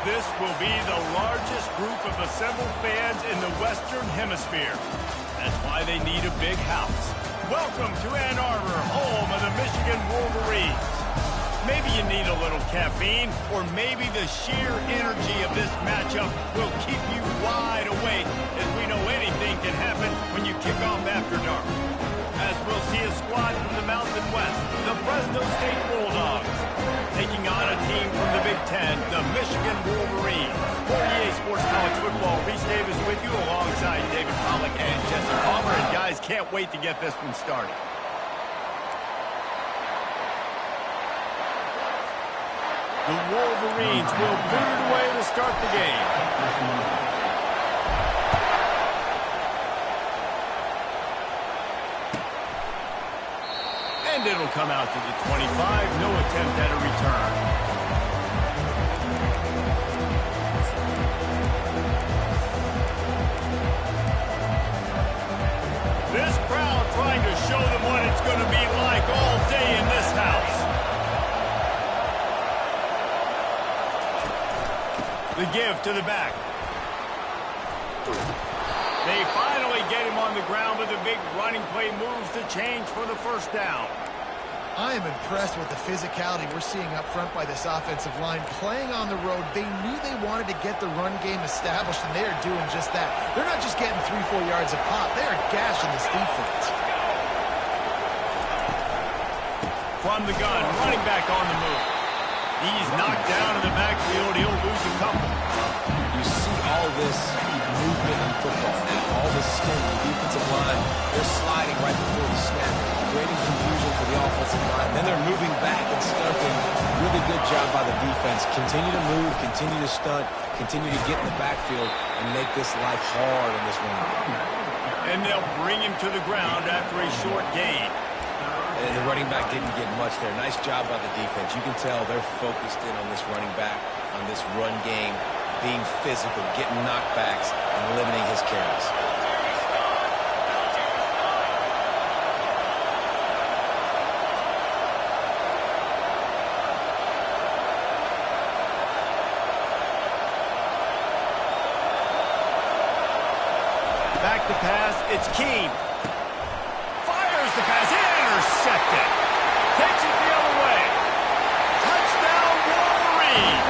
This will be the largest group of assembled fans in the Western Hemisphere. That's why they need a big house. Welcome to Ann Arbor, home of the Michigan Wolverines. Maybe you need a little caffeine, or maybe the sheer energy of this matchup will keep you wide awake, as we know anything can happen when you kick off after dark. As we'll see a squad from the Mountain West, the Fresno State Bulldogs, taking on a team from the Big Ten, the Michigan Wolverines. For EA Sports College Football, Reese Davis with you alongside David Pollack and Jesse Palmer. And guys, can't wait to get this one started. The Wolverines will boot it away to start the game. And it'll come out to the 25. No attempt at a return. This crowd trying to show them what it's going to be like all day in this house. The give to the back. They finally get him on the ground, but the big running play moves the change for the first down. I am impressed with the physicality we're seeing up front by this offensive line. Playing on the road, they knew they wanted to get the run game established, and they are doing just that. They're not just getting 3-4 yards a pop. They are gashing this defense. From the gun, running back on the move. He's knocked down in the backfield. He'll lose a couple. You see all this movement in football now. All this scheme, the defensive line, they're sliding right before the snap, creating confusion for the offensive line. Then they're moving back and stunting. Really good job by the defense. Continue to move, continue to stunt, continue to get in the backfield and make this life hard in this running game. And they'll bring him to the ground after a short gain. And the running back didn't get much there. Nice job by the defense. You can tell they're focused in on this running back, on this run game, being physical, getting knockbacks, and limiting his carries. Back to pass, it's Keene. Fires the pass, intercepted. Takes it the other way. Touchdown Wolverine.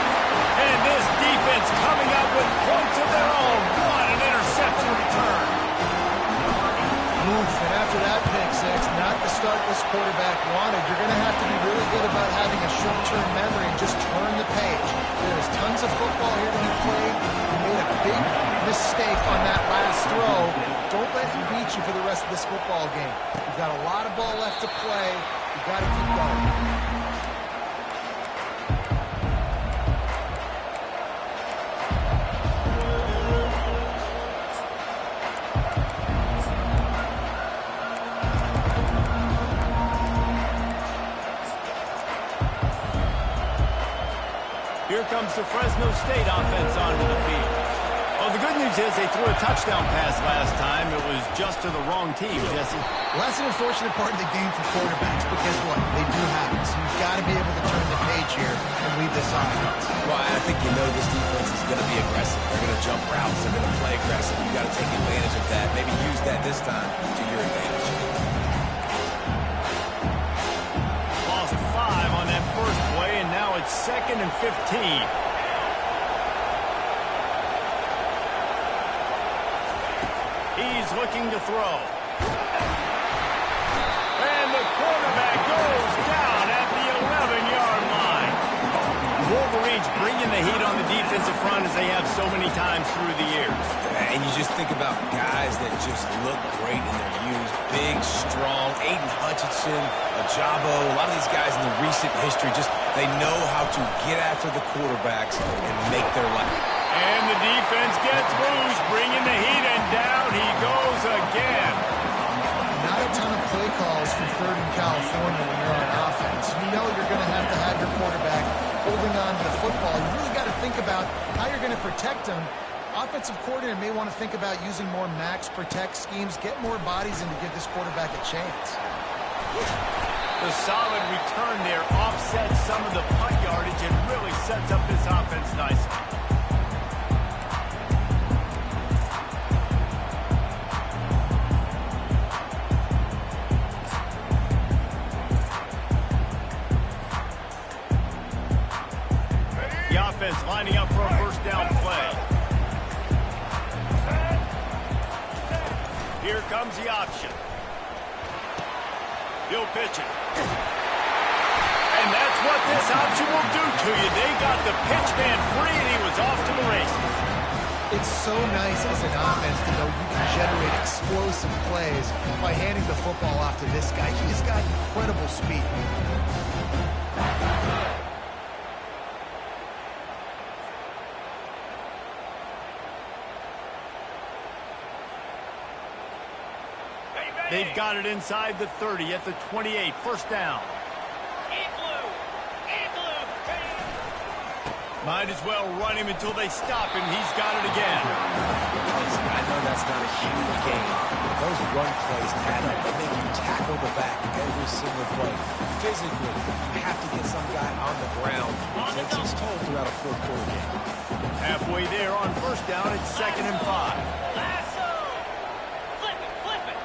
And this defense coming up with points of their own. What an interception return. Oof, and after that pick six, not the start this quarterback wanted. You're going to have to be really good about having a short-term memory and just turn the page. There's tons of football here to be played. You made a big mistake on that last throw. Don't let him beat you for the rest of this football game. You've got a lot of ball left to play. You've got to keep going. Here comes the Fresno State offense onto the field. Well, the good news is they threw a touchdown pass last time. It was just to the wrong team, Jesse. Well, that's an unfortunate part of the game for quarterbacks, but guess what? They do have it. So you've got to be able to turn the page here and lead this offense. Well, I think you know this defense is going to be aggressive. They're going to jump routes. They're going to play aggressive. You've got to take advantage of that. Maybe use that this time to your advantage. Lost 5 on that first play, and now it's 2nd and 15. He's looking to throw. And the quarterback goes down at the 11-yard line. Wolverines bringing the heat on the defensive front as they have so many times through the years. And you just think about guys that just look great in their youth. Big, strong, Aiden Hutchinson, Ajabo, a lot of these guys in the recent history, just they know how to get after the quarterbacks and make their life. And the defense gets loose, bringing the heat, and down he goes again. Not a ton of play calls from 3rd and California when you're on offense. You know you're going to have your quarterback holding on to the football. You really got to think about how you're going to protect him. Offensive coordinator may want to think about using more max protect schemes, get more bodies in to give this quarterback a chance. The solid return there offsets some of the punt yardage and really sets up this offense nicely. Here comes the option. He'll pitch it. And that's what this option will do to you. They got the pitch man free, and he was off to the races. It's so nice as an offense to know you can generate explosive plays by handing the football off to this guy. He's got incredible speed. They've got it inside the 30 at the 28. First down. Might as well run him until they stop him. He's got it again. I know that's not a huge game, but those run plays add up. They make you tackle the back every single play. Physically, you have to get some guy on the ground. It takes its toll throughout a fourth-quarter game. Halfway there on first down, it's 2nd and 5. Lasso! Flip it, flip it!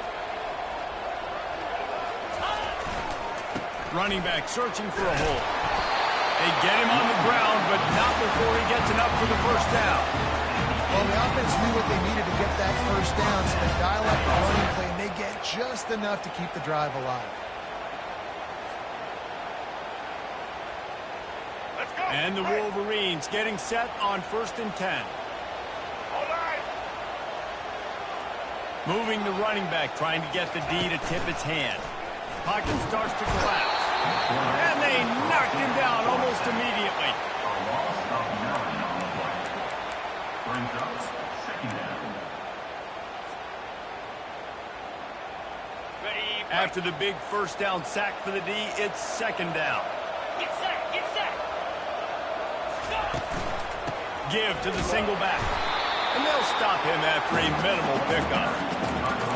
Running back searching for a hole. They get him on the ground, but not before he gets enough for the first down. Well, the offense knew what they needed to get that first down, so they dial up the running play, and they get just enough to keep the drive alive. Let's go. And the Wolverines getting set on 1st and 10. All right. Moving the running back, trying to get the D to tip its hand. Pocket starts to collapse. And they knocked him down almost immediately. After the big first down sack for the D, it's 2nd down. Get set, get set! Give to the single back. And they'll stop him after a minimal pickup.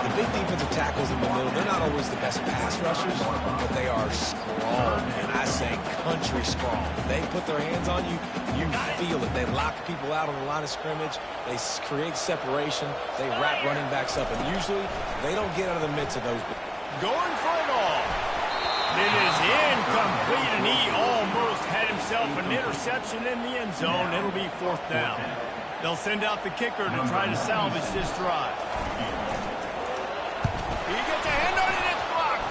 The big defensive tackles in the middle, they're not always the best pass rushers, but they are strong, and I say country strong. They put their hands on you, you feel it. They lock people out on the line of scrimmage. They create separation. They wrap running backs up, and usually they don't get out of the midst of those. Going for it all. It is incomplete, and he almost had himself an interception in the end zone. It'll be 4th down. They'll send out the kicker to try to salvage this drive. He gets a hand on it, and it's blocked.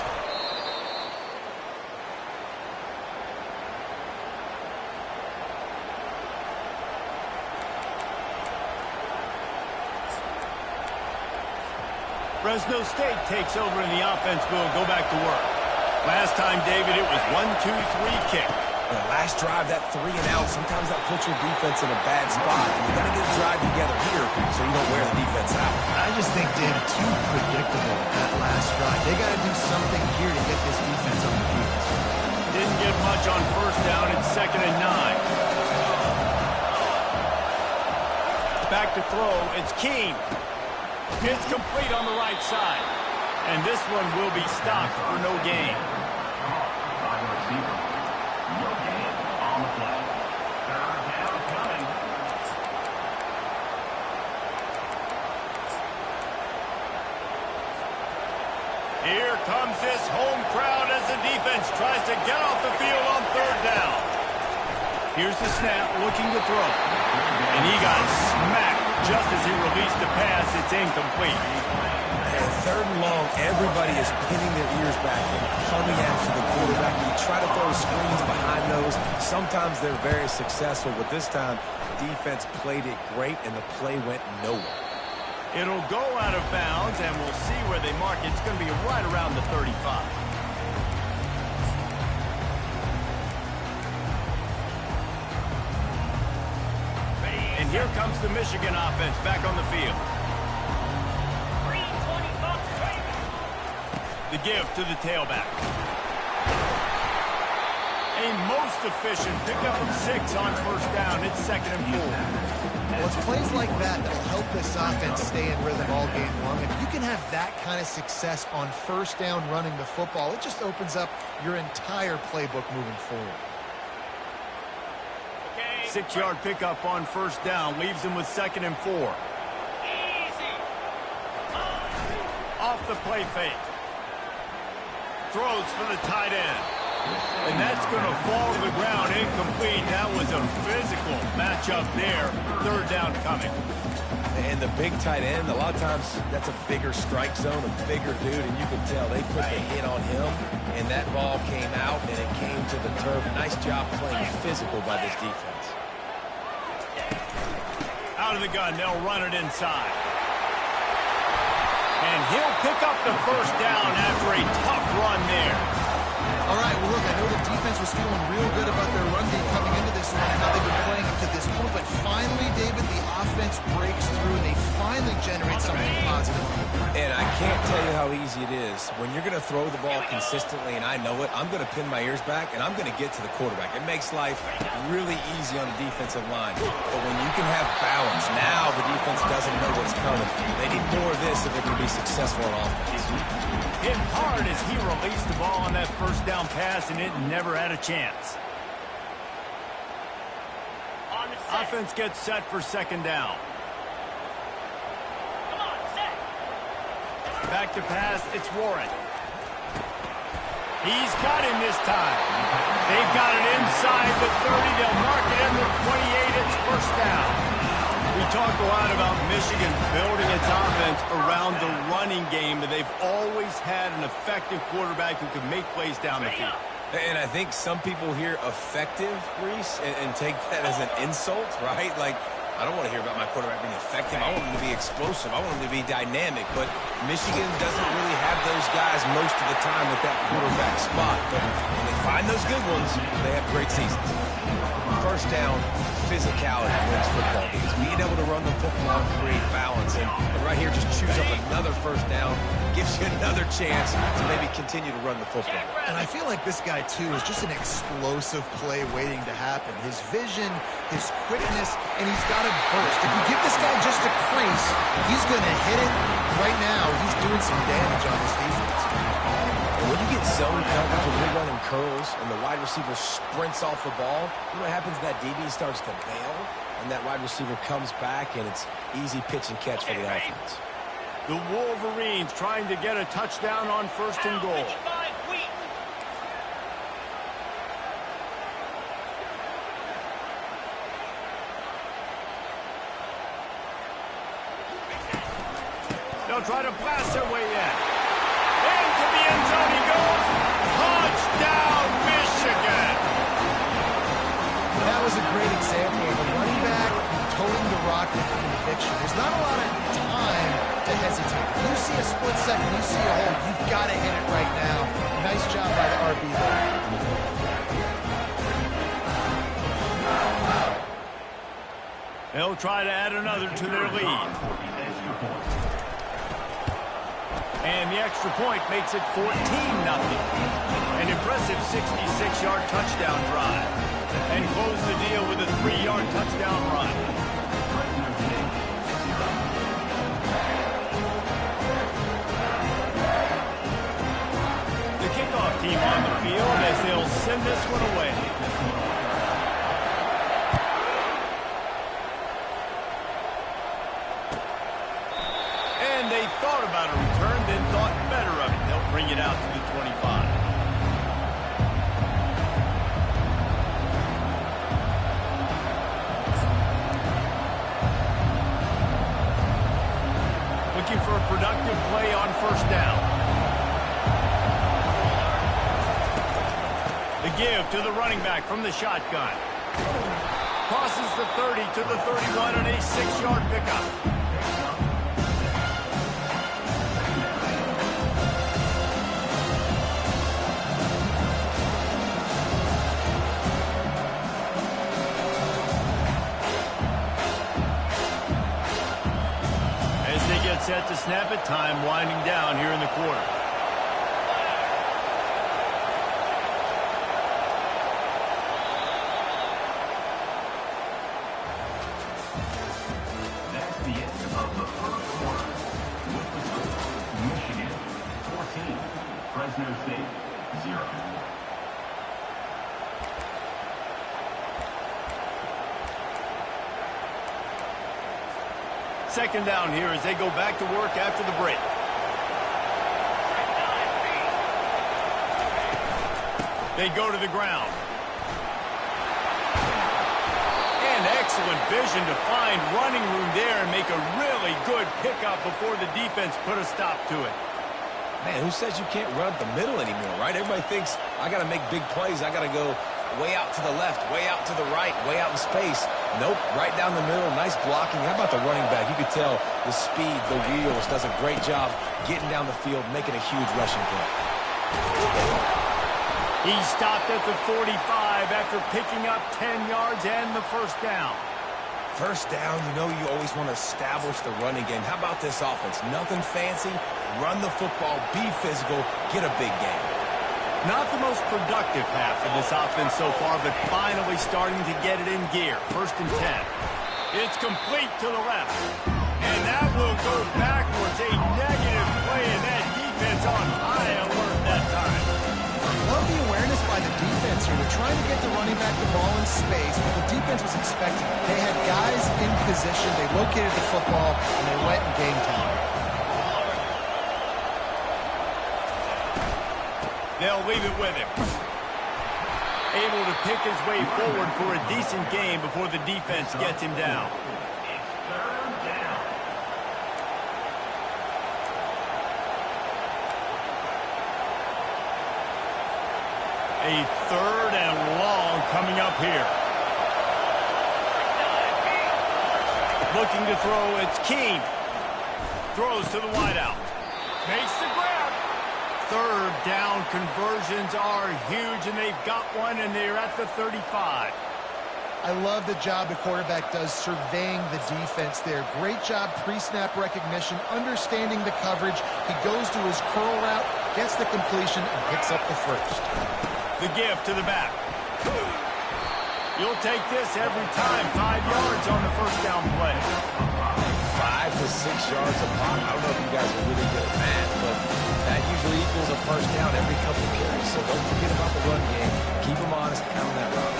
Fresno State takes over, and the offense will go back to work. Last time, David, it was 1-2-3 kick. The last drive, that 3 and out, sometimes that puts your defense in a bad spot. You got to get a drive together here so you don't wear the defense out. I just think, David, too predictable that last drive. They got to do something here to get this defense on the field. Didn't get much on first down. It's 2nd and 9. Back to throw. It's Keene. It's complete on the right side. And this one will be stopped for no gain. Here comes this home crowd as the defense tries to get off the field on 3rd down. Here's the snap, looking to throw. And he got smacked just as he released the pass. It's incomplete. And 3rd and long, everybody is pinning their ears back and coming after the quarterback. You try to throw screens behind those. Sometimes they're very successful, but this time, defense played it great, and the play went nowhere. It'll go out of bounds, and we'll see where they mark it. It's going to be right around the 35. And here comes the Michigan offense back on the field. The give to the tailback. A most efficient pickup of 6 on first down. It's 2nd and 4. Well, it's plays like that that will help this offense stay in rhythm all game long. If you can have that kind of success on first down running the football, it just opens up your entire playbook moving forward. 6-yard pickup on first down leaves him with 2nd and 4. Easy. Off the play fake. Throws for the tight end. And that's going to fall to the ground incomplete. That was a physical matchup there. Third down coming. And the big tight end, a lot of times that's a bigger strike zone, a bigger dude, and you can tell they put the hit on him, and that ball came out, and it came to the turf. Nice job playing physical by this defense. Out of the gun, they'll run it inside. And he'll pick up the first down after a tough run there. All right, well, look, I know the defense was feeling real good about their run game coming into this one and how they've been playing up to this point, but finally, David, the offense breaks through, and they finally generate something positive. And I can't tell you how easy it is. When you're going to throw the ball consistently, and I know it, I'm going to pin my ears back, and I'm going to get to the quarterback. It makes life really easy on the defensive line. But when you can have balance, now the defense doesn't know what's coming. They need more of this if they're going to be successful on offense. Hit hard as he released the ball on that first down pass, and it never had a chance. Offense gets set for second down. Come on, set. Back to pass, it's Warren. He's got him this time. They've got it inside the 30. They'll mark it in the 28. It's first down. We talked a lot about Michigan building its offense around the running game, but they've always had an effective quarterback who can make plays down the field. And I think some people hear effective, Reese, and take that as an insult, right? Like, I don't want to hear about my quarterback being effective. I want him to be explosive. I want him to be dynamic. But Michigan doesn't really have those guys most of the time at that quarterback spot. But when they find those good ones, they have great seasons. First down, physicality wins football games. Being able to run the football and create balance. And right here, just choose up another first down. Gives you another chance to maybe continue to run the football. And I feel like this guy, too, is just an explosive play waiting to happen. His vision, his quickness, and he's got a burst. If you give this guy just a crease, he's going to hit it. Right now, he's doing some damage on this defense. And when you get zone coverage and you're running curls and the wide receiver sprints off the ball, you know what happens? That DB starts to bail, and that wide receiver comes back, and it's easy pitch and catch for the offense. The Wolverines trying to get a touchdown on first and goal. They'll try to blast their way in. Into the end zone he goes. Touchdown, Michigan! That was a great example of a running back toting the rock with conviction. There's not a lot of time to hesitate. If you see a split second, you see a hole, you've got to hit it right now. Nice job by the RB there. They'll try to add another to their lead. And the extra point makes it 14-0. An impressive 66-yard touchdown drive. And close the deal with a 3-yard touchdown run. The kickoff team on the field as they'll send this one away. And they thought about a return, then thought better of it. They'll bring it out to the 25. Looking for a productive play on first down. The give to the running back from the shotgun. Crosses the 30 to the 31 on a 6-yard pickup. Set to snap it, time winding down here in the quarter. That's the end of the first quarter. With the score, Michigan 14, Fresno State 0. Second down here as they go back to work after the break. They go to the ground. And excellent vision to find running room there and make a really good pickup before the defense put a stop to it. Man, who says you can't run up the middle anymore, right? Everybody thinks I got to make big plays. I got to go way out to the left, way out to the right, way out in space. Nope, right down the middle. Nice blocking. How about the running back? You could tell the speed, the wheels, does a great job getting down the field, making a huge rushing play. He stopped at the 45 after picking up 10 yards and the first down. First down, you know you always want to establish the running game. How about this offense? Nothing fancy. Run the football, be physical, get a big game. Not the most productive half of this offense so far, but finally starting to get it in gear. First and 10. It's complete to the left. And that will go backwards. A negative play, and that defense on high alert that time. Love the awareness by the defense here. They're trying to get the running back the ball in space, but the defense was expecting. They had guys in position. They located the football, and they went and game time. They'll leave it with him. Able to pick his way forward for a decent game before the defense gets him down. Third down. A third and long coming up here. Looking to throw, it's Keene. Throws to the wideout. Makes the grab. Third down conversions are huge, and they've got one, and they're at the 35. I love the job the quarterback does surveying the defense there. Great job pre-snap recognition, understanding the coverage. He goes to his curl route, gets the completion, and picks up the first. The give to the back. You'll take this every time. 5 yards on the first down play. 5 to 6 yards a pop. I don't know if you guys are really good at math, but that usually equals a first down every couple of carries. So don't forget about the run game. Keep them honest, pound that rock.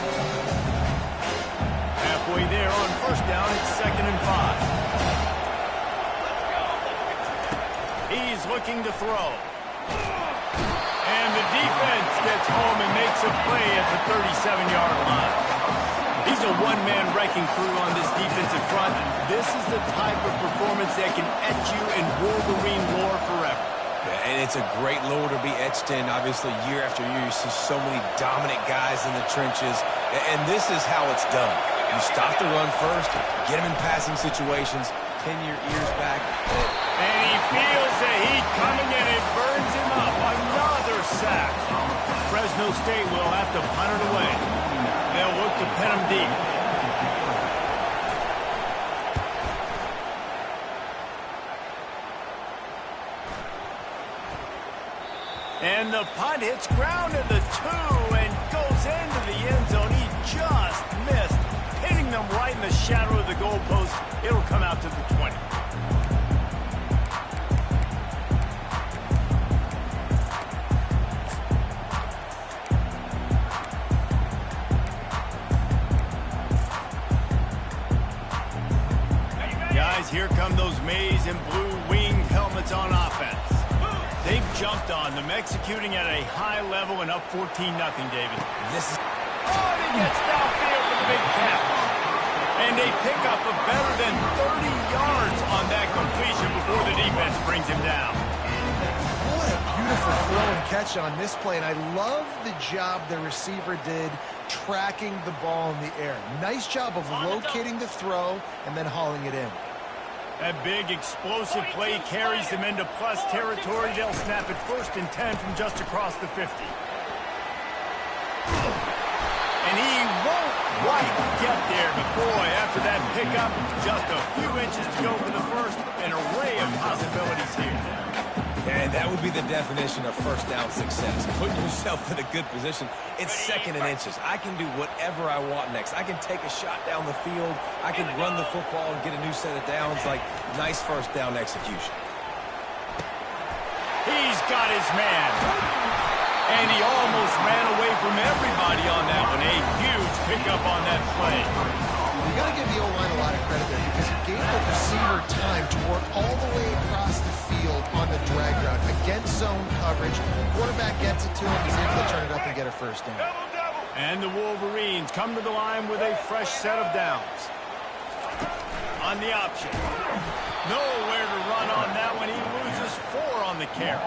Halfway there on first down, it's 2nd and 5. He's looking to throw. And the defense gets home and makes a play at the 37-yard line. He's a one-man wrecking crew on this defensive front. This is the type of performance that can etch you in Wolverine lore forever. Yeah, and it's a great lore to be etched in. Obviously, year after year, you see so many dominant guys in the trenches. And this is how it's done. You stop the run first, get them in passing situations, pin your ears back. And he feels the heat coming, and it burns him up. Another sack. Fresno State will have to punt it away. They'll look to pin him deep. And the punt hits ground at the 2 and goes into the end zone. He just missed, hitting them right in the shadow of the goalpost. It'll come out to the 20. Guys, here come those maize and blue wing helmets on offense. They've jumped on them, executing at a high level and up 14-0, David. This is... Oh, and he gets downfield for the big catch. And they pick up a better than 30 yards on that completion before the defense brings him down. What a beautiful throw and catch on this play, and I love the job the receiver did tracking the ball in the air. Nice job of locating the throw and then hauling it in. That big explosive play carries them into plus territory. They'll snap it 1st and 10 from just across the 50. And he won't quite get there, but boy, after that pickup, just a few inches to go for the first. An array of possibilities here. And that would be the definition of first down success. Putting yourself in a good position. It's 2nd and inches. I can do whatever I want next. I can take a shot down the field. I can run the football and get a new set of downs. Like, nice first down execution. He's got his man. And he almost ran away from everybody on that one. A huge pickup on that play. You got to give the O-line a lot of credit there because he gave the receiver time to work all the way across the field on the drag route. against zone coverage. Quarterback gets it to him. He's able to turn it up and get a first down. And the Wolverines come to the line with a fresh set of downs. On the option. Nowhere to run on that one. He loses 4 on the carry.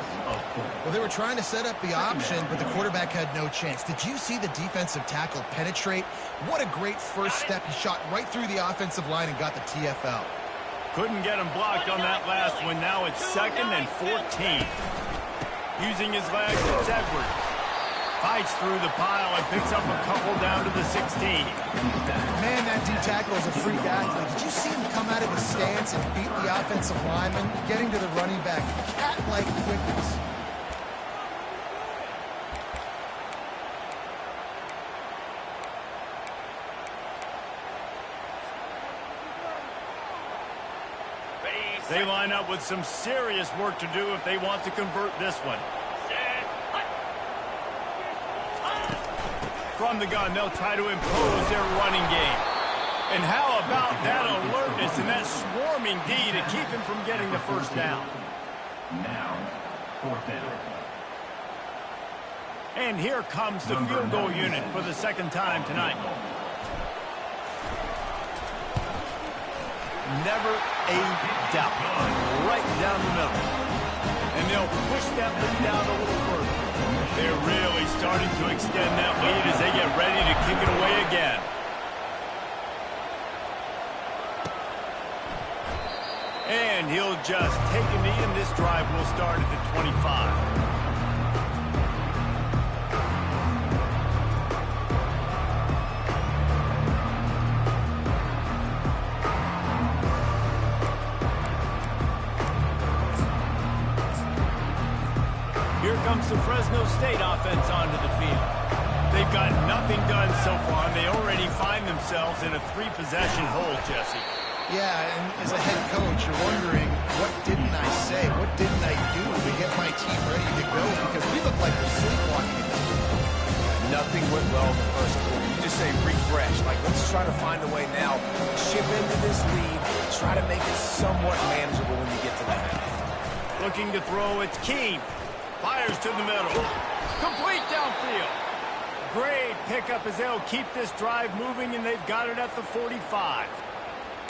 Well, they were trying to set up the option, but the quarterback had no chance. Did you see the defensive tackle penetrate? What a great first step. He shot right through the offensive line and got the TFL. Couldn't get him blocked on that last one. Now it's 2nd and 14. Using his legs, it's Edwards. Fights through the pile and picks up a couple down to the 16. Man, that D-tackle is a freak athlete. Did you see him come out of his stance and beat the offensive lineman, getting to the running back? Cat-like quickness. They line up with some serious work to do if they want to convert this one. From the gun, they'll try to impose their running game. And how about that alertness and that swarming D to keep him from getting the first down? Now, 4th down. And here comes the field goal unit for the 2nd time tonight. Never a doubt. Right down the middle. And they'll push that lead down a little further. They're really starting to extend that lead as they get ready to kick it away again. And he'll just take a knee, and this drive will start at the 25. Here comes the Fresno State offense onto the field. They've got nothing done so far, and they already find themselves in a 3-possession hole, Jesse. Yeah, and as a head coach, you're wondering, what didn't I say? What didn't I do to get my team ready to go? Because we look like we're sleepwalking. Nothing went well in the first quarter. You just say refresh. Like, let's try to find a way now. Chip into this lead. Try to make it somewhat manageable when you get to the half. Looking to throw, it's Keene. Fires to the middle. Complete downfield. Great pickup as they'll keep this drive moving, and they've got it at the 45.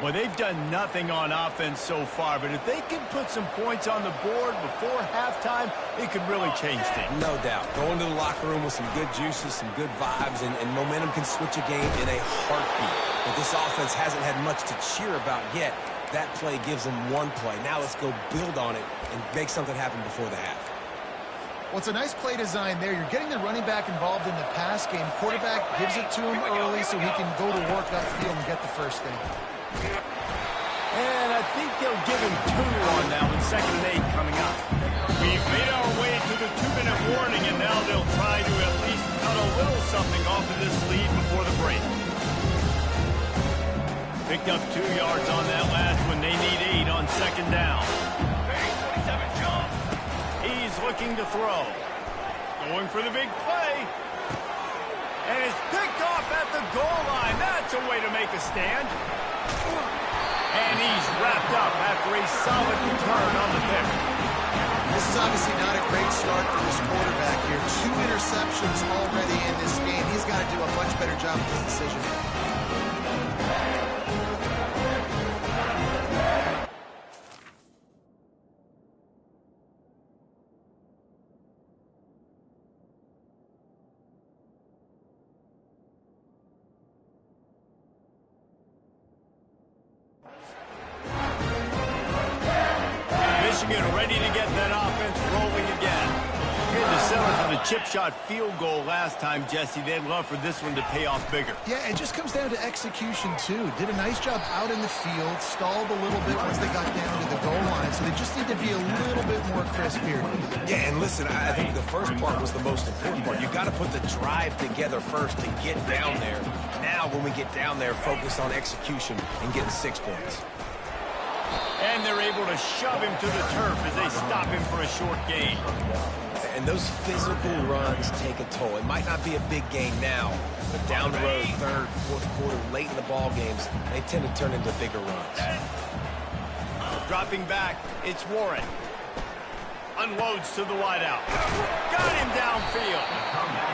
Well, they've done nothing on offense so far, but if they can put some points on the board before halftime, it could really change things. No doubt. Go into the locker room with some good juices, some good vibes, and momentum can switch a game in a heartbeat. But this offense hasn't had much to cheer about yet. That play gives them one play. Now let's go build on it and make something happen before the half. Well, it's a nice play design there. You're getting the running back involved in the pass game. Quarterback gives it to him early so he can go to work upfield and get the first thing. And I think they'll give him 2 on that one, 2nd and 8 coming up. We've made our way to the 2-minute warning, and now they'll try to at least cut a little something off of this lead before the break. Picked up 2 yards on that last one. They need 8 on 2nd down. He's looking to throw. Going for the big play. And it's picked off at the goal line. That's a way to make a stand. And he's wrapped up after a solid return on the pick. This is obviously not a great start for this quarterback here. 2 interceptions already in this game. He's got to do a much better job with his decision. Michigan ready to get that offense rolling again. Here to settle for the chip shot field goal last time, Jesse. They'd love for this one to pay off bigger. Yeah, it just comes down to execution, too. Did a nice job out in the field, stalled a little bit once they got down to the goal line, so they just need to be a little bit more crisp here. Yeah, and listen, I think the first part was the most important part. You got to put the drive together first to get down there. Now, when we get down there, focus on execution and getting 6 points. And they're able to shove him to the turf as they stop him for a short gain. And those physical runs take a toll. It might not be a big gain now, but down the road, 3rd, 4th quarter, late in the ball games, they tend to turn into bigger runs. Dropping back, it's Warren. On unloads to the wideout. Got him downfield.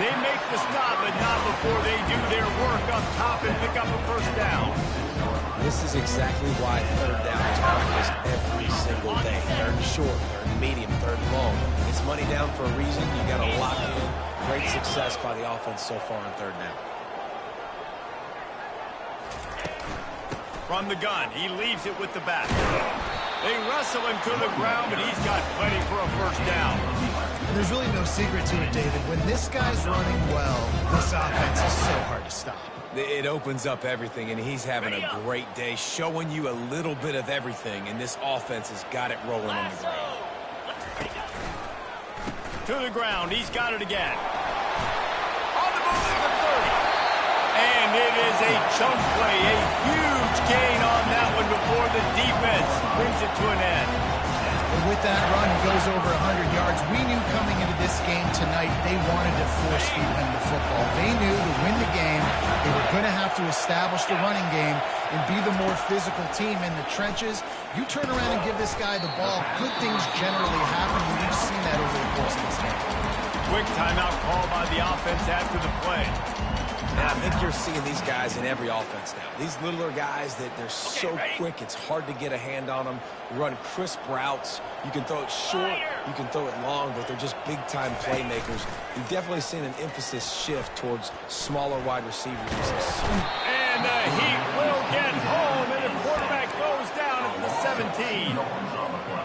They make the stop, but not before they do their work up top and pick up a first down. This is exactly why third down is practiced every single day. Third short, third medium, third long. It's money down for a reason. You got to lock in. Great success by the offense so far on third down. From the gun, he leaves it with the back. They wrestle him to the ground, but he's got plenty for a first down. And there's really no secret to it, David. When this guy's running well, this offense is so hard to stop. It opens up everything, and he's having a great day, showing you a little bit of everything, and this offense has got it rolling on the ground. To the ground, he's got it again. On the move to the 30. And it is a chunk play, a huge gain on that one before the defense brings it to an end. And with that run, he goes over 100 yards. We knew coming into this game tonight they wanted to force feed him the football. They knew to win the game, they were going to have to establish the running game and be the more physical team in the trenches. You turn around and give this guy the ball, good things generally happen, and we've seen that over the course of this game. Quick timeout call by the offense after the play. And I think you're seeing these guys in every offense now. These littler guys that they're so quick, it's hard to get a hand on them. Run crisp routes. You can throw it short, you can throw it long, but they're just big-time playmakers. You've definitely seen an emphasis shift towards smaller wide receivers. And the Heat will get home, and the quarterback goes down at the 17.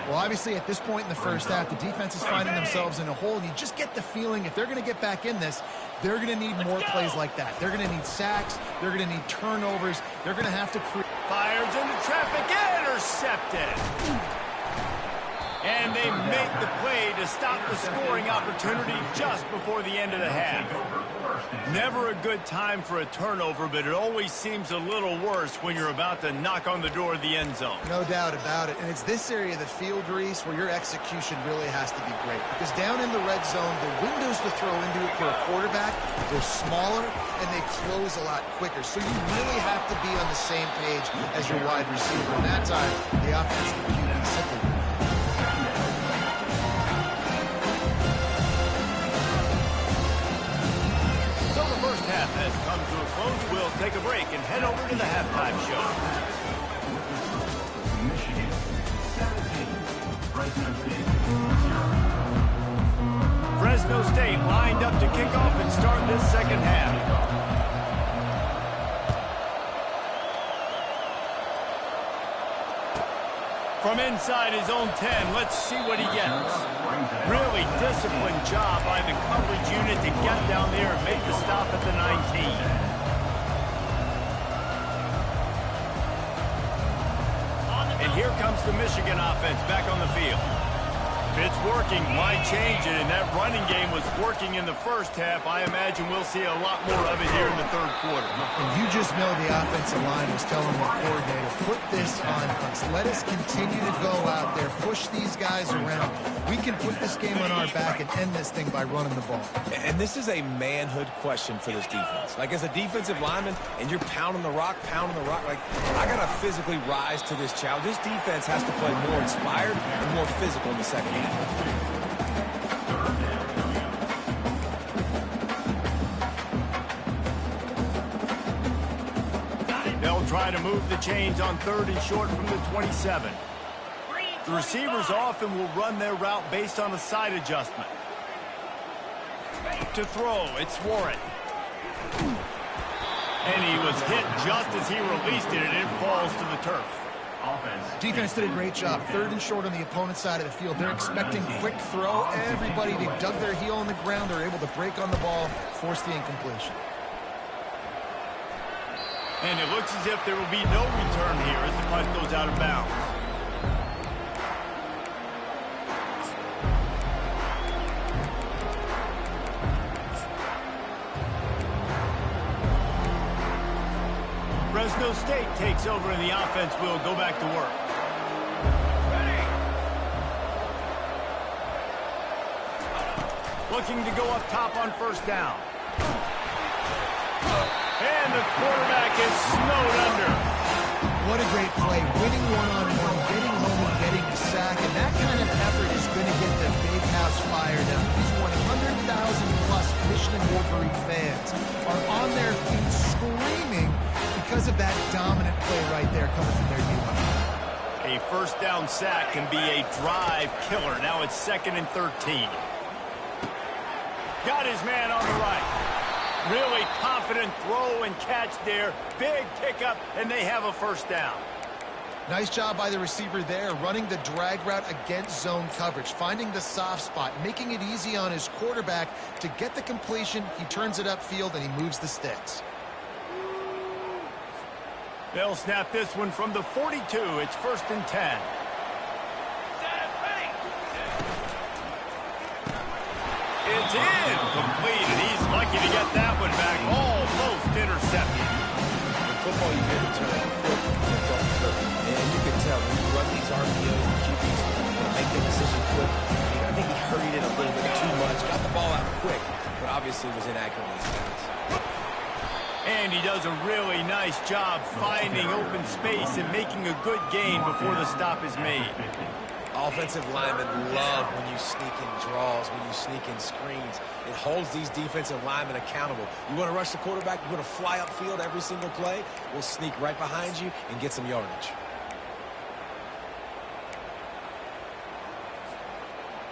Well, obviously, at this point in the first half, the defense is finding themselves in a hole, and you just get the feeling if they're going to get back in this, they're going to need more plays like that. They're going to need sacks. They're going to need turnovers. They're going to have to create. Fires into traffic, intercepted. And they make the play to stop the scoring opportunity just before the end of the half. Never a good time for a turnover, but it always seems a little worse when you're about to knock on the door of the end zone. No doubt about it. And it's this area of the field, Reese, where your execution really has to be great. Because down in the red zone, the windows to throw into it for a quarterback, they're smaller and they close a lot quicker. So you really have to be on the same page as your wide receiver. And that time, the offensive QB simply. Half has come to a close. We'll take a break and head over to the halftime show. Michigan, 17. Fresno State, 0. Fresno State lined up to kick off and start this second half. From inside his own 10, let's see what he gets. Really disciplined job by the coverage unit to get down there and make the stop at the 19. And here comes the Michigan offense back on the field. If it's working, why change it? And that running game was working in the first half. I imagine we'll see a lot more of it here in the third quarter. And you just know the offensive line was telling the coordinator, put this on us. Let us continue to go out there, push these guys around. We can put this game on our back and end this thing by running the ball. And this is a manhood question for this defense. Like, as a defensive lineman, and you're pounding the rock, like, I got to physically rise to this challenge. This defense has to play more inspired and more physical in the second half. They'll try to move the chains on third and short from the 27. The receivers often will run their route based on a side adjustment. To throw, it's Warren. And he was hit just as he released it, and it falls to the turf. Defense did a great job. Third and short on the opponent's side of the field. They're expecting quick throw. Everybody, they dug their heel on the ground. They're able to break on the ball, force the incompletion. And it looks as if there will be no return here as the punt goes out of bounds. Fresno State takes over and the offense will go back to work. Looking to go up top on first down. And the quarterback is snowed under. What a great play. Winning one-on-one, getting home and getting a sack. And that kind of effort is going to get the big first down sack can be a drive killer. Now it's 2nd and 13. Got his man on the right. Really confident throw and catch there. Big pickup, and they have a first down. Nice job by the receiver there, running the drag route against zone coverage, finding the soft spot, making it easy on his quarterback to get the completion. He turns it upfield, and he moves the sticks. They'll snap this one from the 42. It's 1st and 10. It's incomplete, and he's lucky to get that one back. Almost intercepted. In football, you hear the term quick and don't hurt. And you can tell when you run these RPOs and QBs make the decision quick. I think he hurried it a little bit too much, got the ball out quick, but obviously was inaccurate in his pass. And he does a really nice job finding open space and making a good gain before the stop is made. Offensive linemen love when you sneak in draws, when you sneak in screens. It holds these defensive linemen accountable. You want to rush the quarterback, you want to fly upfield every single play, we'll sneak right behind you and get some yardage.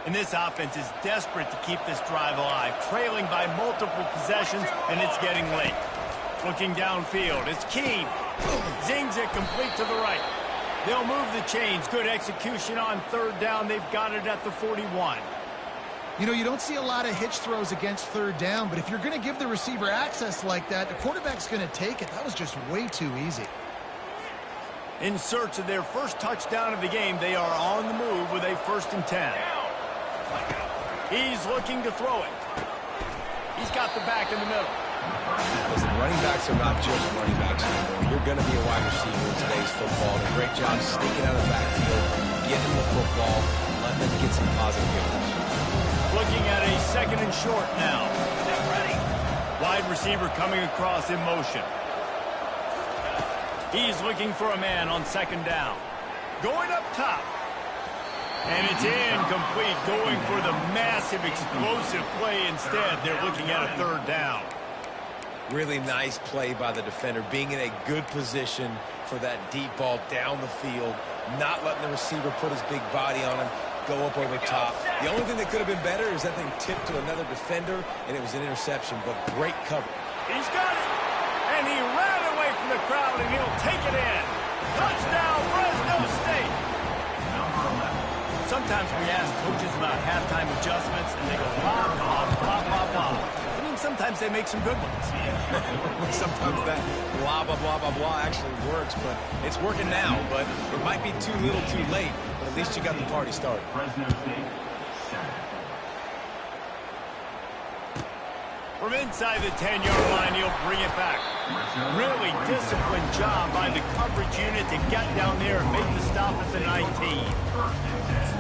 And this offense is desperate to keep this drive alive, trailing by multiple possessions, and it's getting late. Looking downfield, it's Keene. Zings it complete to the right. They'll move the chains. Good execution on 3rd down. They've got it at the 41. You know, you don't see a lot of hitch throws against 3rd down, but if you're going to give the receiver access like that, the quarterback's going to take it. That was just way too easy. In search of their first touchdown of the game, they are on the move with a 1st and 10. He's looking to throw it. He's got the back in the middle. Listen, running backs are not just running backs anymore. You're going to be a wide receiver in today's football. And a great job sneaking out of the backfield, getting the football, letting them get some positive yards. Looking at a 2nd and short now. Wide receiver coming across in motion. He's looking for a man on 2nd down. Going up top. And it's incomplete, going for the massive explosive play instead. They're looking at a 3rd down. Really nice play by the defender, being in a good position for that deep ball down the field, not letting the receiver put his big body on him, go up over top. The only thing that could have been better is that thing tipped to another defender, and it was an interception, but great cover. He's got it, and he ran away from the crowd, and he'll take it in. Touchdown, Fresno State. Sometimes we ask coaches about halftime adjustments, and they go, blah, blah, blah, blah, blah. I mean, sometimes they make some good ones. Sometimes that blah, blah, blah, blah, blah actually works, but it's working now. But it might be too little too late, but at least you got the party started. Fresno State, 7. From inside the 10-yard line, he'll bring it back. Really disciplined job by the coverage unit to get down there and make the stop at the 19. 1st and 10.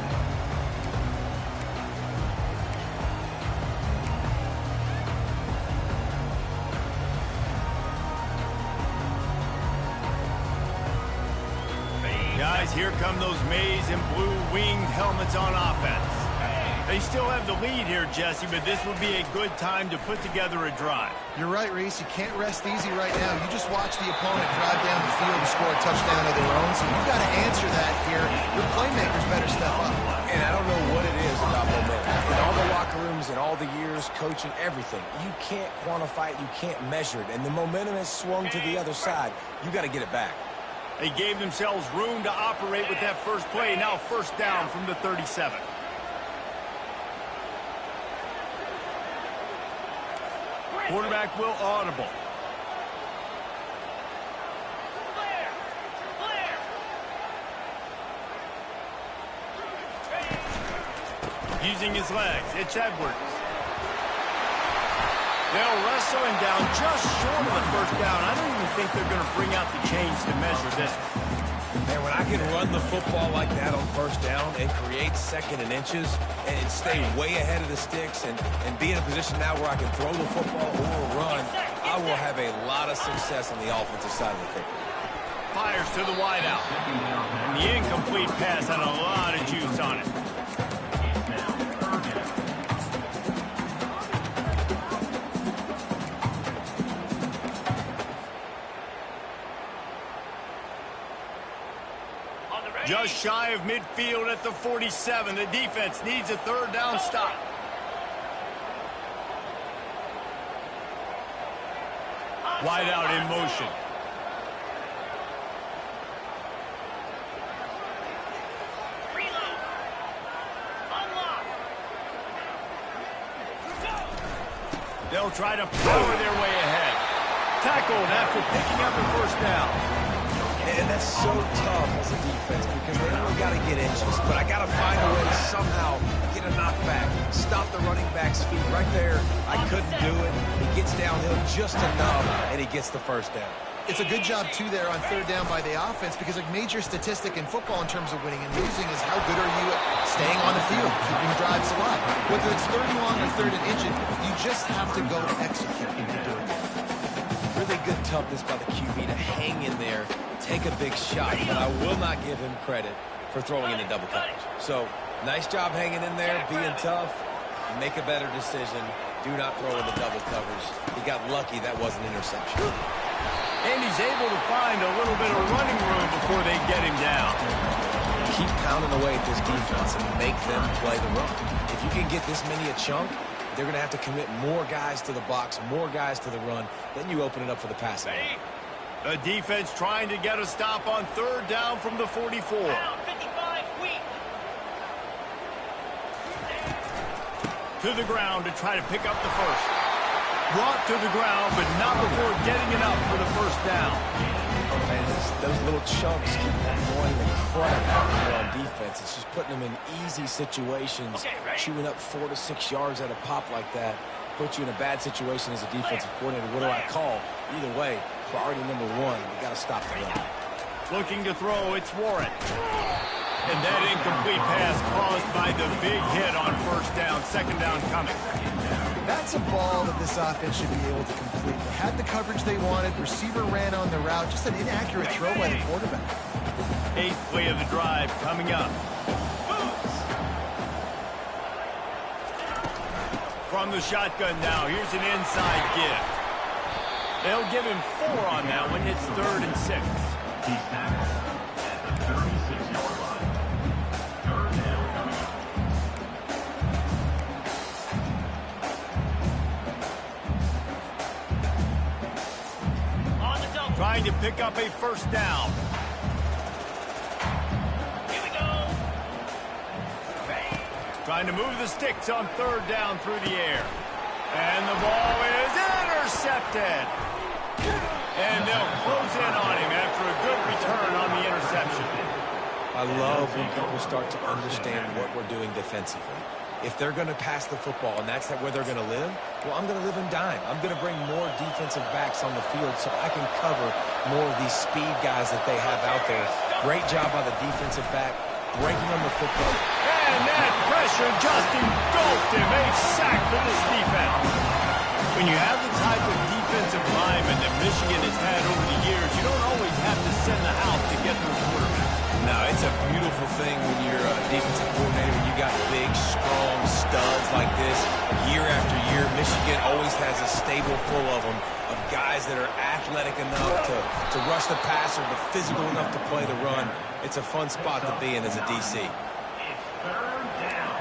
Guys, here come those maize and blue winged helmets on offense. They still have the lead here, Jesse, but this would be a good time to put together a drive. You're right, Reese. You can't rest easy right now. You just watch the opponent drive down the field and score a touchdown of their own, so you've got to answer that here. Your playmakers better step up. And I don't know what it is about momentum. In all the locker rooms, in all the years, coaching, everything, you can't quantify it, you can't measure it. And the momentum has swung to the other side. You got to get it back. They gave themselves room to operate with that first play. Now 1st down from the 37. Quarterback will audible. Clear! Clear! Using his legs, it's Edwards. They'll wrestle him down just short of the 1st down. I don't even think they're going to bring out the chains to measure this. And when I can run the football like that on 1st down and create 2nd and inches and stay way ahead of the sticks and be in a position now where I can throw the football or run, I will have a lot of success on the offensive side of the football. Fires to the wideout. And the incomplete pass had a lot of juice on it. Just shy of midfield at the 47. The defense needs a third down stop. Wide out in motion. Reload. Unlock. They'll try to power their way ahead. Tackled after picking up the first down. And that's so tough as a defense because they only got to get inches. But I got to find a way to somehow get a knockback, stop the running back's feet right there. I couldn't do it. He gets downhill just enough, and he gets the first down. It's a good job, too, there on third down by the offense because a major statistic in football in terms of winning and losing is how good are you at staying on the field, keeping drives alive. Whether it's third and long or third and inches, you just have to go execute when you're doing it. Really good toughness by the QB to hang in there, take a big shot, but I will not give him credit for throwing in the double coverage. So, nice job hanging in there, being tough, make a better decision. Do not throw in the double coverage. He got lucky that wasn't an interception. And he's able to find a little bit of running room before they get him down. Keep pounding away at this defense and make them play the run. If you can get this many a chunk, they're going to have to commit more guys to the box, more guys to the run. Then you open it up for the passing. The defense trying to get a stop on third down from the 44. Down 55 weak. To the ground to try to pick up the first. Brought to the ground, but not before getting it up for the first down. Man, those little chunks keep annoying the crap out of on defense. It's just putting them in easy situations, chewing up 4 to 6 yards at a pop like that. Put you in a bad situation as a defensive coordinator. What do I call? Either way, priority number one, we got to stop the run. Looking to throw, it's Warren. And that incomplete pass caused by the big hit on first down, second down coming. That's a ball that this offense should be able to complete. They had the coverage they wanted. Receiver ran on the route. Just an inaccurate throw by the quarterback. 8th play of the drive coming up. From the shotgun now, here's an inside give. They'll give him 4 on that one. It's 3rd and 6. He's tackled at the 36-yard line. Third down coming up. On the double. Trying to pick up a first down. Here we go. Trying to move the sticks on third down through the air. And the ball is intercepted. And they'll close in on him after a good return on the interception. I love when people start to understand what we're doing defensively. If they're going to pass the football and that's where they're going to live, well, I'm going to live in dime. I'm going to bring more defensive backs on the field so I can cover more of these speed guys that they have out there. Great job by the defensive back, breaking on the football. And that pressure just engulfed him. A sack for this defense. When you have the type of defensive lineman that Michigan has had over the years, you don't always have to send the house to get those quarterbacks. No, it's a beautiful thing when you're a defensive coordinator and you got big, strong studs like this. Year after year, Michigan always has a stable full of them, of guys that are athletic enough to rush the passer, but physical enough to play the run. It's a fun spot to be in as a DC. It's third down.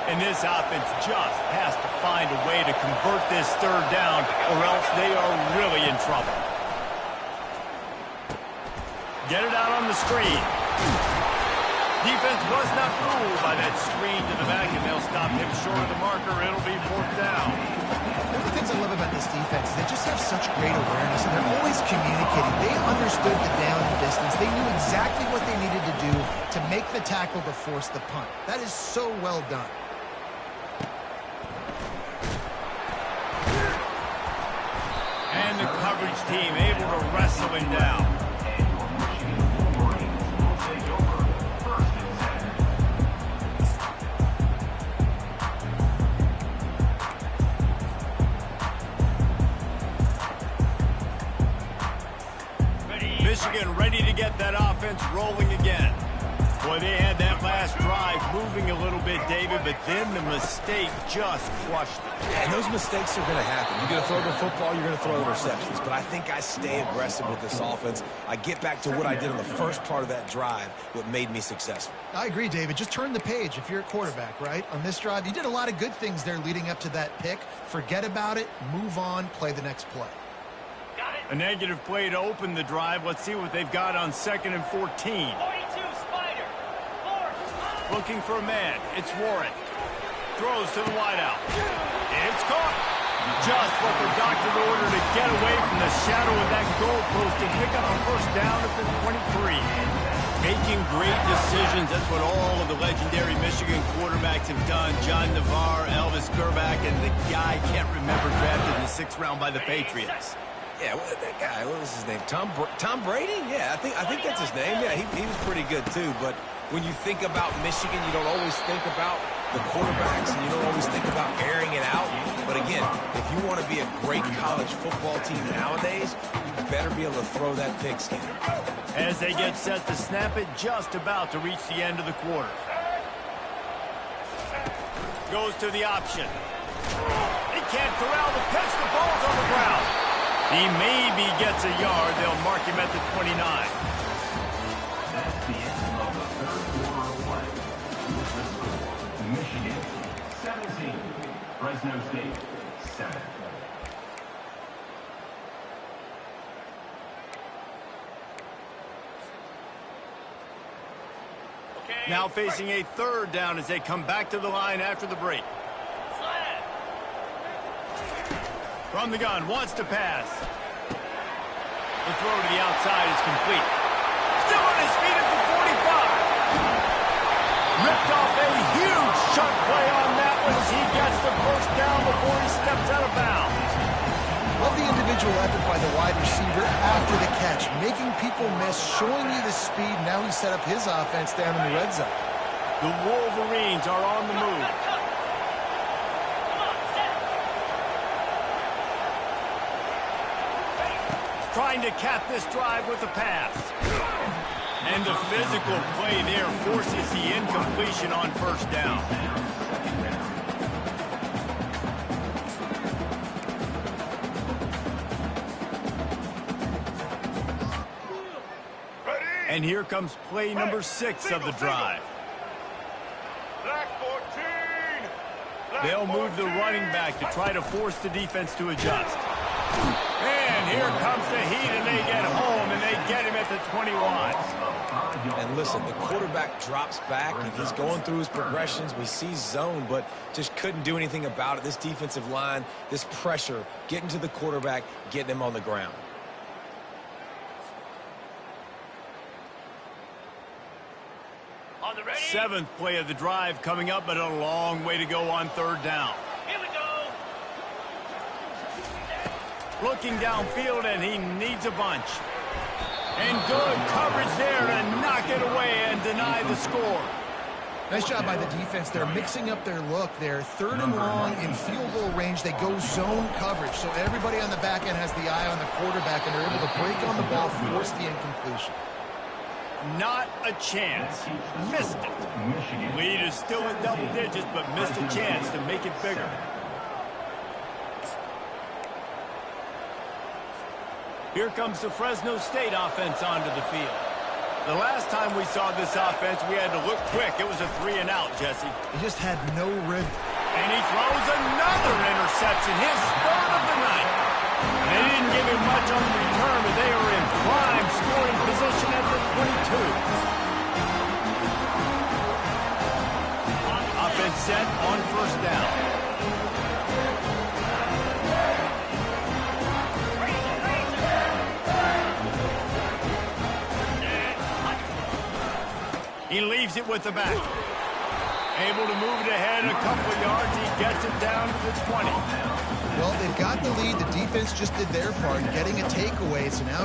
And this offense just has to find a way to convert this third down, or else they are really in trouble. Get it out on the screen. Defense was not fooled by that screen to the back, and they'll stop him short of the marker. It'll be 4th down. One of the things I love about this defense is they just have such great awareness, and they're always communicating. They understood the down and distance. They knew exactly what they needed to do to make the tackle to force the punt. That is so well done. And the coverage team able to wrestle him down. And your Michigan Wolverines will take over 1st and 7. Michigan ready to get that offense rolling again. Boy, they had that last drive moving a little bit, David, but then the mistake just crushed it. And those mistakes are going to happen. You're going to throw the football, you're going to throw interceptions. But I think I stay aggressive with this offense. I get back to what I did on the first part of that drive, what made me successful. I agree, David. Just turn the page if you're a quarterback, right? On this drive, you did a lot of good things there leading up to that pick. Forget about it, move on, play the next play. A negative play to open the drive. Let's see what they've got on 2nd and 14. 42, Spider. 4. Looking for a man. It's Warren. Throws to the wideout. It's caught. Just what the doctor ordered to get away from the shadow of that goalpost and pick up a first down at the 23. Making great decisions. That's what all of the legendary Michigan quarterbacks have done. John Navarre, Elvis Gerbach, and the guy can't remember drafted in the 6th round by the Patriots. Yeah, that guy, what was his name? Tom Brady? Yeah, I think that's his name. Yeah, he was pretty good too. But when you think about Michigan, you don't always think about the quarterbacks, and you don't always think about airing it out. But again, if you want to be a great college football team nowadays, you better be able to throw that pigskin. As they get set to snap it, just about to reach the end of the quarter. Goes to the option. He can't corral the pitch. The ball's on the ground. He maybe gets a yard. They'll mark him at the 29. That's the end of the third quarter of play. With the score, Michigan 17, Fresno State 7. Now facing a 3rd down as they come back to the line after the break. From the gun, wants to pass. The throw to the outside is complete. Still on his feet at the 45. Ripped off a huge chunk play on that one as he gets the first down before he steps out of bounds. Love the individual effort by the wide receiver after the catch, making people miss, showing you the speed. Now he set up his offense down in the red zone. The Wolverines are on the move. Trying to cap this drive with a pass. And the physical play there forces the incompletion on first down. And here comes play number 6 of the drive. They'll move the running back to try to force the defense to adjust. And here comes the heat, and they get home, and they get him at the 21. And listen, the quarterback drops back, and he's going through his progressions. We see zone, but just couldn't do anything about it. This defensive line, this pressure, getting to the quarterback, getting him on the ground. On the ready. 7th play of the drive coming up, but a long way to go on 3rd down. Here we go. Looking downfield, and he needs a bunch. And good coverage there to knock it away and deny the score. Nice job by the defense. They're mixing up their look. They're 3rd and long in field goal range. They go zone coverage. So everybody on the back end has the eye on the quarterback, and they're able to break on the ball, force the incompletion. Not a chance. Missed it. Lead is still in double digits, but missed a chance to make it bigger. Here comes the Fresno State offense onto the field. The last time we saw this offense, we had to look quick. It was a 3-and-out, Jesse. He just had no rhythm. And he throws another interception, his 3rd of the night. They didn't give him much on the return, but they were in prime scoring position at the 22. Offense set on first down. He leaves it with the back. Able to move it ahead a couple of yards. He gets it down to the 20. Well, they've got the lead. The defense just did their part, getting a takeaway. So now